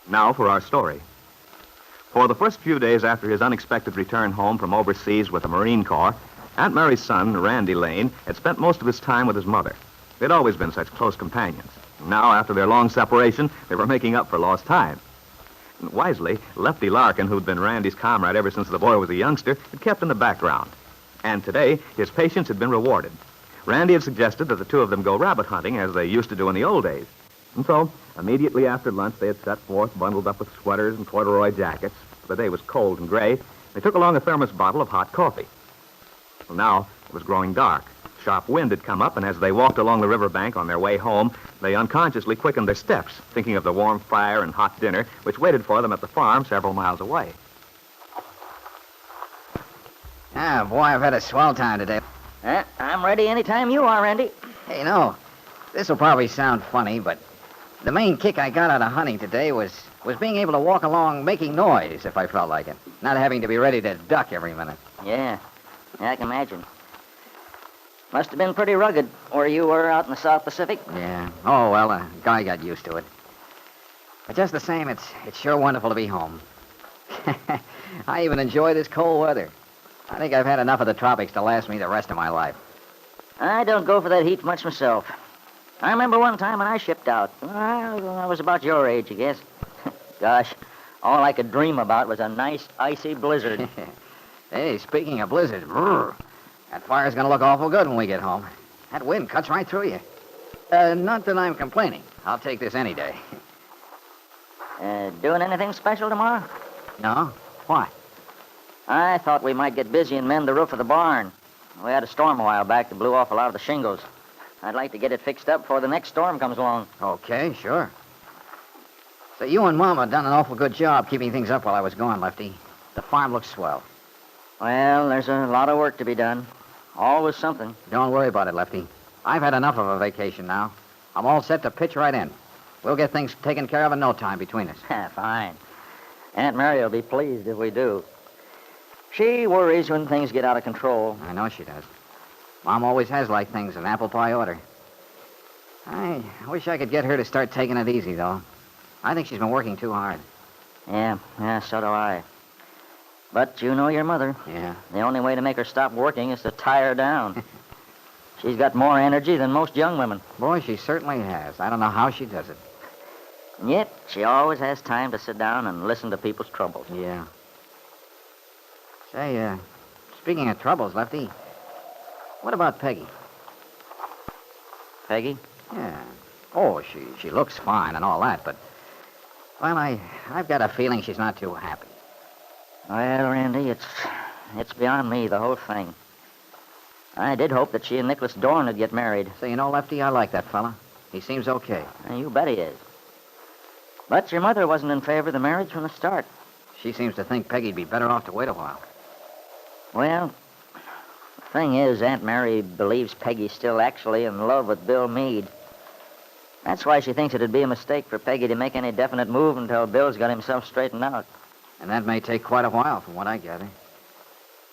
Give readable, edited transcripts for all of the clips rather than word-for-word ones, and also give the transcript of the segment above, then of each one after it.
Now for our story. For the first few days after his unexpected return home from overseas with the Marine Corps, Aunt Mary's son, Randy Lane, had spent most of his time with his mother. They'd always been such close companions. Now, after their long separation, they were making up for lost time. Wisely, Lefty Larkin, who'd been Randy's comrade ever since the boy was a youngster, had kept in the background. And today, his patience had been rewarded. Randy had suggested that the two of them go rabbit hunting as they used to do in the old days. And so, immediately after lunch, they had set forth, bundled up with sweaters and corduroy jackets. The day was cold and gray. They took along a thermos bottle of hot coffee. Well, now, it was growing dark. Sharp wind had come up, and as they walked along the riverbank on their way home, they unconsciously quickened their steps, thinking of the warm fire and hot dinner which waited for them at the farm several miles away. Ah, boy, I've had a swell time today. I'm ready anytime you are, Randy. Hey, this will probably sound funny, but the main kick I got out of hunting today was being able to walk along making noise if I felt like it, not having to be ready to duck every minute. Yeah, I can imagine. Must have been pretty rugged where you were out in the South Pacific. Yeah. Oh, well, a guy got used to it. But just the same, it's sure wonderful to be home. I even enjoy this cold weather. I think I've had enough of the tropics to last me the rest of my life. I don't go for that heat much myself. I remember one time when I shipped out. I was about your age, I guess. Gosh, all I could dream about was a nice, icy blizzard. Hey, speaking of blizzard, that fire's going to look awful good when we get home. That wind cuts right through you. Not that I'm complaining. I'll take this any day. Doing anything special tomorrow? No? Why? I thought we might get busy and mend the roof of the barn. We had a storm a while back that blew off a lot of the shingles. I'd like to get it fixed up before the next storm comes along. Okay, sure. So you and Mama done an awful good job keeping things up while I was gone, Lefty. The farm looks swell. Well, there's a lot of work to be done. Always something. Don't worry about it, Lefty. I've had enough of a vacation now. I'm all set to pitch right in. We'll get things taken care of in no time between us. Fine. Aunt Mary will be pleased if we do. She worries when things get out of control. I know she does. Mom always has liked things in apple pie order. I wish I could get her to start taking it easy, though. I think she's been working too hard. Yeah, so do I. But you know your mother. Yeah. The only way to make her stop working is to tie her down. She's got more energy than most young women. Boy, she certainly has. I don't know how she does it. And yet, she always has time to sit down and listen to people's troubles. Yeah. Say, speaking of troubles, Lefty, what about Peggy? Peggy? Yeah. Oh, she looks fine and all that, but, well, I've got a feeling she's not too happy. Well, Randy, it's beyond me, the whole thing. I did hope that she and Nicholas Dorn would get married. So, Lefty, I like that fella. He seems okay. You bet he is. But your mother wasn't in favor of the marriage from the start. She seems to think Peggy'd be better off to wait a while. Well, the thing is, Aunt Mary believes Peggy's still actually in love with Bill Meade. That's why she thinks it'd be a mistake for Peggy to make any definite move until Bill's got himself straightened out. And that may take quite a while, from what I gather.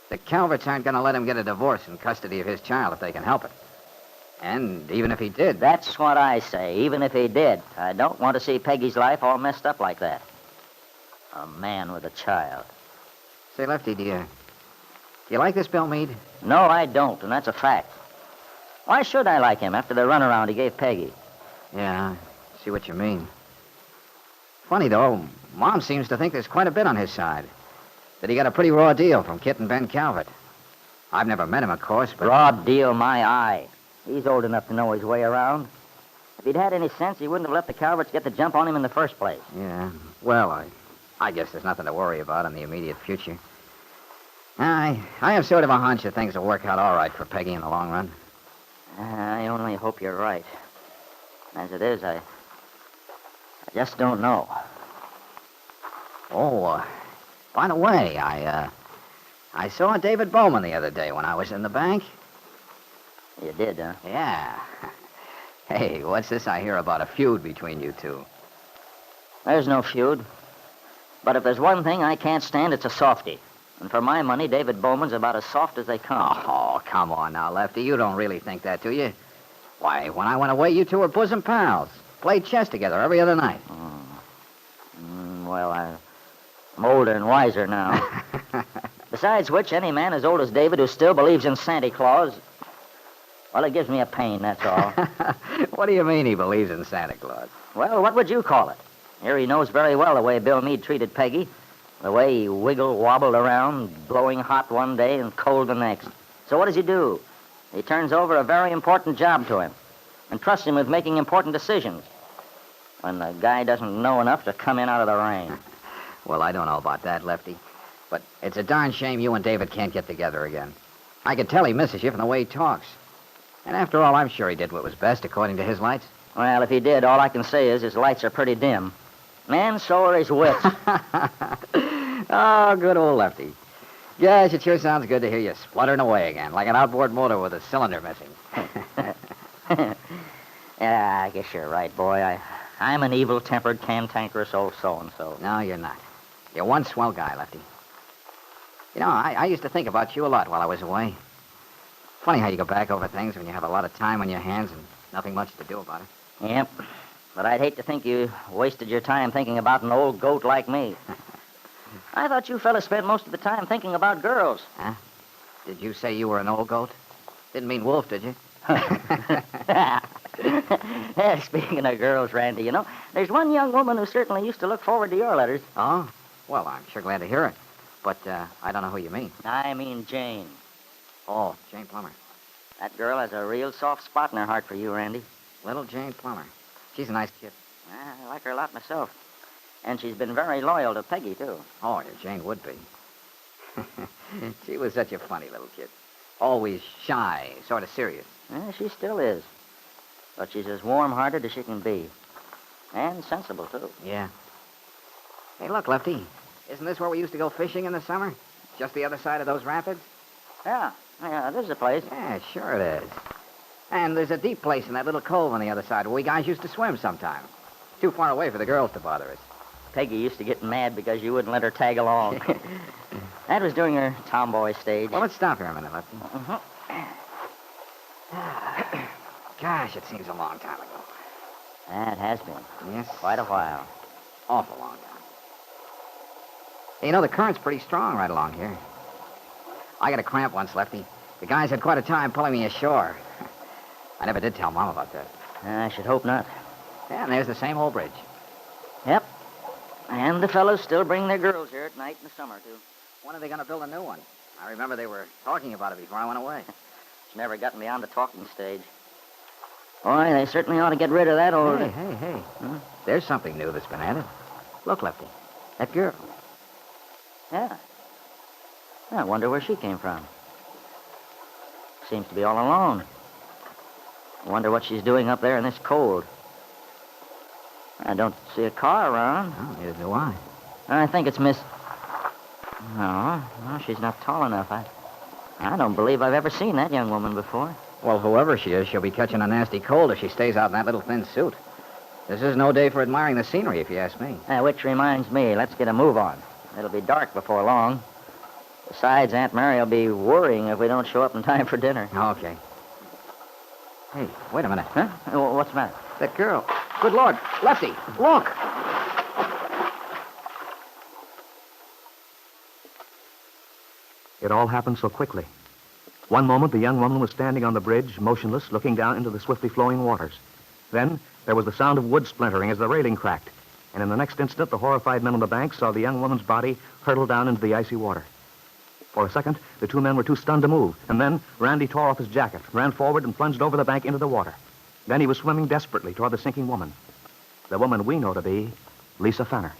The Calverts aren't going to let him get a divorce in custody of his child if they can help it. And even if he did... That's what I say, even if he did. I don't want to see Peggy's life all messed up like that. A man with a child. Say, Lefty, do you like this Bill Meade? No, I don't, and that's a fact. Why should I like him after the runaround he gave Peggy? Yeah, I see what you mean. Funny, though, Mom seems to think there's quite a bit on his side. That he got a pretty raw deal from Kit and Ben Calvert. I've never met him, of course, but... Raw deal, my eye. He's old enough to know his way around. If he'd had any sense, he wouldn't have let the Calverts get the jump on him in the first place. Yeah, well, I guess there's nothing to worry about in the immediate future. I have sort of a hunch that things will work out all right for Peggy in the long run. I only hope you're right. As it is, I just don't know. Oh, by the way, I saw David Bowman the other day when I was in the bank. You did, huh? Yeah. Hey, what's this I hear about a feud between you two? There's no feud. But if there's one thing I can't stand, it's a softy. And for my money, David Bowman's about as soft as they come. Oh, come on now, Lefty. You don't really think that, do you? Why, when I went away, you two were bosom pals. Played chess together every other night. Well, I'm older and wiser now. Besides which, any man as old as David who still believes in Santa Claus, well, it gives me a pain, that's all. What do you mean he believes in Santa Claus? Well, what would you call it? Here he knows very well the way Bill Meade treated Peggy, the way he wobbled around, blowing hot one day and cold the next. So what does he do? He turns over a very important job to him and trusts him with making important decisions when the guy doesn't know enough to come in out of the rain. Well, I don't know about that, Lefty. But it's a darn shame you and David can't get together again. I can tell he misses you from the way he talks. And after all, I'm sure he did what was best according to his lights. Well, if he did, all I can say is his lights are pretty dim. Man, so are his wits. Oh, good old Lefty. Gosh, it sure sounds good to hear you spluttering away again, like an outboard motor with a cylinder missing. Yeah, I guess you're right, boy. I'm an evil-tempered, cantankerous old so-and-so. No, you're not. You're one swell guy, Lefty. You know, I used to think about you a lot while I was away. Funny how you go back over things when you have a lot of time on your hands and nothing much to do about it. Yep. But I'd hate to think you wasted your time thinking about an old goat like me. I thought you fellas spent most of the time thinking about girls. Huh? Did you say you were an old goat? Didn't mean wolf, did you? Yeah, speaking of girls, Randy, you know, there's one young woman who certainly used to look forward to your letters. Oh? Well, I'm sure glad to hear it. But I don't know who you mean. I mean Jane. Oh, Jane Plummer. That girl has a real soft spot in her heart for you, Randy. Little Jane Plummer. She's a nice kid. I like her a lot myself. And she's been very loyal to Peggy, too. Oh, yeah, Jane would be. She was such a funny little kid. Always shy, sort of serious. She still is. But she's as warm-hearted as she can be. And sensible, too. Yeah. Hey, look, Lefty. Isn't this where we used to go fishing in the summer? Just the other side of those rapids? Yeah, this is a place. Yeah, sure it is. And there's a deep place in that little cove on the other side where we guys used to swim sometime. Too far away for the girls to bother us. Peggy used to get mad because you wouldn't let her tag along. That was during her tomboy stage. Well, let's stop here a minute, Lefty. Uh-huh. Gosh, it seems a long time ago. It has been. Yes. Quite a while. Awful long time. Hey, you know, the current's pretty strong right along here. I got a cramp once, Lefty. The guys had quite a time pulling me ashore. I never did tell Mom about that. I should hope not. Yeah, and there's the same old bridge. Yep. And the fellows still bring their girls here at night in the summer, too. When are they going to build a new one? I remember they were talking about it before I went away. It's never gotten beyond the talking stage. Boy, they certainly ought to get rid of that old... Hey. Hmm? There's something new that's been added. Look, Lefty. That girl. Yeah. I wonder where she came from. Seems to be all alone. I wonder what she's doing up there in this cold. I don't see a car around. Oh, neither do I. I think it's Miss... No, she's not tall enough. I don't believe I've ever seen that young woman before. Well, whoever she is, she'll be catching a nasty cold if she stays out in that little thin suit. This is no day for admiring the scenery, if you ask me. Which reminds me, let's get a move on. It'll be dark before long. Besides, Aunt Mary will be worrying if we don't show up in time for dinner. Okay. Hey, wait a minute. Huh? What's the matter? That girl. Good Lord. Lefty, look. It all happened so quickly. One moment, the young woman was standing on the bridge, motionless, looking down into the swiftly flowing waters. Then, there was the sound of wood splintering as the railing cracked. And in the next instant, the horrified men on the bank saw the young woman's body hurtle down into the icy water. For a second, the two men were too stunned to move. And then, Randy tore off his jacket, ran forward, and plunged over the bank into the water. Then he was swimming desperately toward the sinking woman. The woman we know to be Lisa Fenner.